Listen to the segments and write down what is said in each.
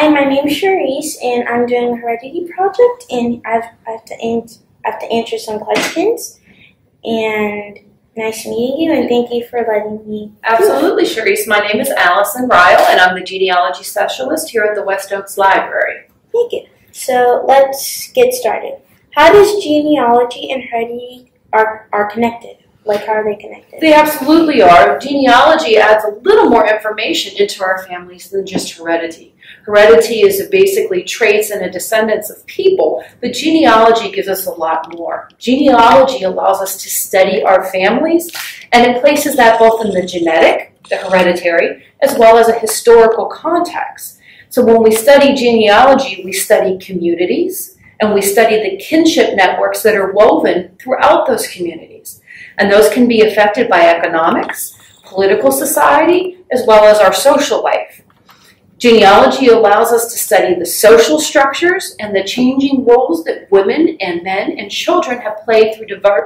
Hi, my name is Shareese, and I'm doing a heredity project, and I have to answer some questions. And nice meeting you, and thank you for letting me. Absolutely, Shareese. My name is Allison Ryle, and I'm the genealogy specialist here at the West Oaks Library. Thank you. So let's get started. How does genealogy and heredity are connected? Like, how are they connected? They absolutely are. Genealogy adds a little more information into our families than just heredity. Heredity is basically traits and a descendants of people, but genealogy gives us a lot more. Genealogy allows us to study our families, and it places that both in the genetic, the hereditary, as well as a historical context. So when we study genealogy, we study communities, and we study the kinship networks that are woven throughout those communities. And those can be affected by economics, political society, as well as our social life. Genealogy allows us to study the social structures and the changing roles that women and men and children have played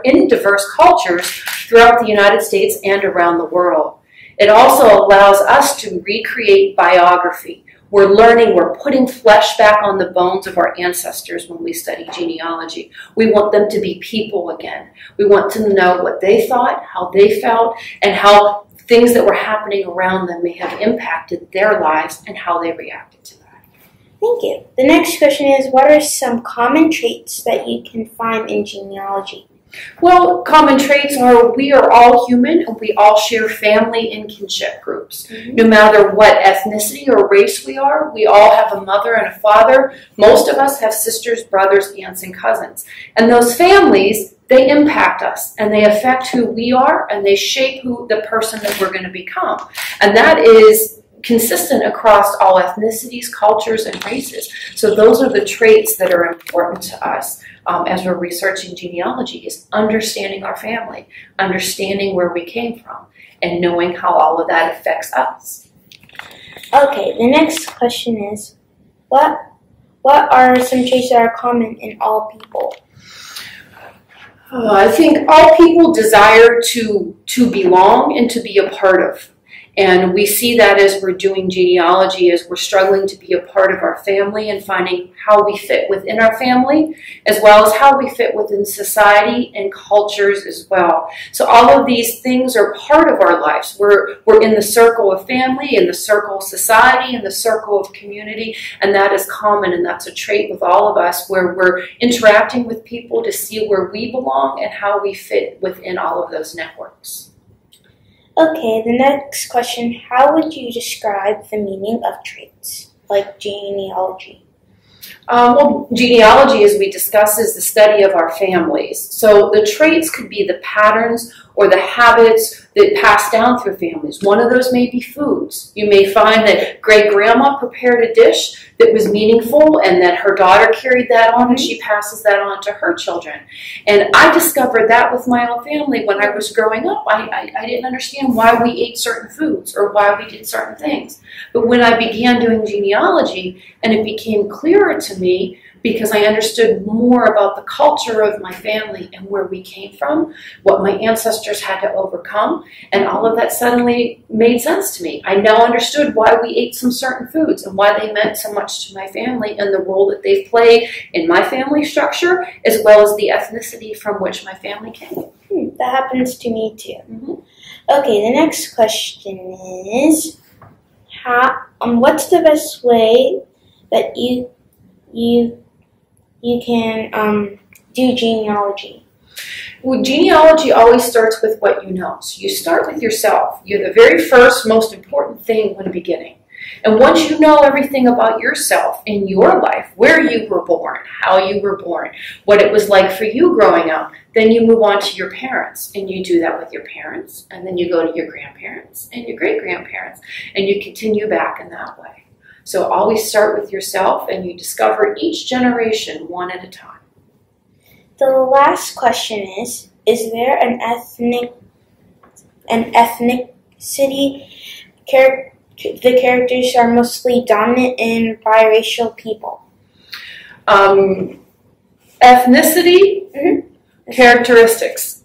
in diverse cultures throughout the United States and around the world. It also allows us to recreate biography. We're learning, we're putting flesh back on the bones of our ancestors when we study genealogy. We want them to be people again. We want to know what they thought, how they felt, and how things that were happening around them may have impacted their lives and how they reacted to that. Thank you. The next question is, what are some common traits that you can find in genealogy? Well, common traits are we are all human and we all share family and kinship groups. Mm-hmm. No matter what ethnicity or race we are, we all have a mother and a father. Most of us have sisters, brothers, aunts, and cousins. And those families, they impact us and they affect who we are and they shape the person that we're going to become. And that is consistent across all ethnicities, cultures, and races. So those are the traits that are important to us as we're researching genealogy, is understanding our family, understanding where we came from, and knowing how all of that affects us. Okay, the next question is, what are some traits that are common in all people? I think all people desire to belong and to be a part of. And we see that as we're doing genealogy, as we're struggling to be a part of our family and finding how we fit within our family, as well as how we fit within society and cultures as well. So all of these things are part of our lives. We're in the circle of family, in the circle of society, in the circle of community, and that is common, and that's a trait with all of us, where we're interacting with people to see where we belong and how we fit within all of those networks. Okay, the next question, how would you describe the meaning of traits, like genealogy? Well, genealogy, as we discussed, is the study of our families. So the traits could be the patterns or the habits that pass down through families. One of those may be foods. You may find that great-grandma prepared a dish that was meaningful and that her daughter carried that on and she passes that on to her children. And I discovered that with my own family when I was growing up. I didn't understand why we ate certain foods or why we did certain things. But when I began doing genealogy and it became clearer to me, because I understood more about the culture of my family and where we came from, what my ancestors had to overcome, and all of that suddenly made sense to me. I now understood why we ate some certain foods and why they meant so much to my family and the role that they play in my family structure, as well as the ethnicity from which my family came. That happens to me too. Mm-hmm. Okay, the next question is, what's the best way that you can do genealogy? Well, genealogy always starts with what you know. So you start with yourself. You're the very first, most important thing in the beginning. And once you know everything about yourself in your life, where you were born, how you were born, what it was like for you growing up, then you move on to your parents. And you do that with your parents. And then you go to your grandparents and your great-grandparents. And you continue back in that way. So always start with yourself, and you discover each generation one at a time. The last question is there an ethnicity? The characters are mostly dominant in biracial people. Ethnicity, characteristics.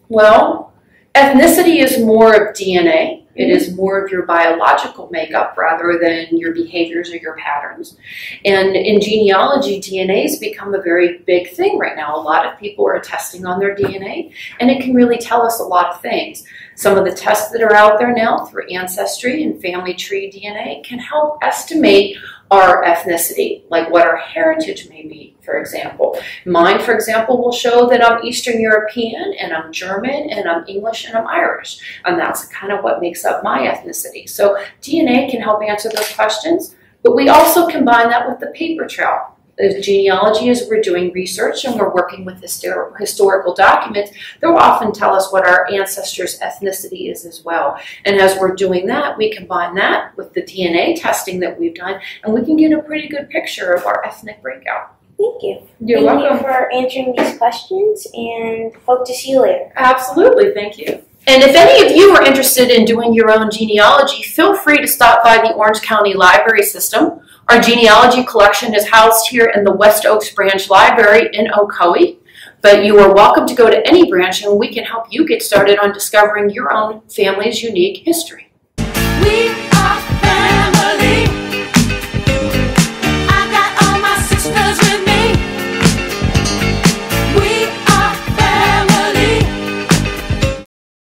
Well, ethnicity is more of DNA. It is more of your biological makeup rather than your behaviors or your patterns. And in genealogy, DNA has become a very big thing right now. A lot of people are testing on their DNA, and it can really tell us a lot of things. Some of the tests that are out there now through Ancestry and Family Tree DNA can help estimate our ethnicity, like what our heritage may be, for example. Mine, for example, will show that I'm Eastern European, and I'm German, and I'm English, and I'm Irish. And that's kind of what makes up my ethnicity. So DNA can help answer those questions, but we also combine that with the paper trail. The genealogy is we're doing research and we're working with historical documents that will often tell us what our ancestors' ethnicity is as well. And as we're doing that, we combine that with the DNA testing that we've done, and we can get a pretty good picture of our ethnic breakout. Thank you. You're Thank welcome. you for answering these questions, and hope to see you later. Absolutely, thank you. And if any of you are interested in doing your own genealogy, feel free to stop by the Orange County Library System. Our genealogy collection is housed here in the West Oaks Branch Library in Ocoee, but you are welcome to go to any branch and we can help you get started on discovering your own family's unique history.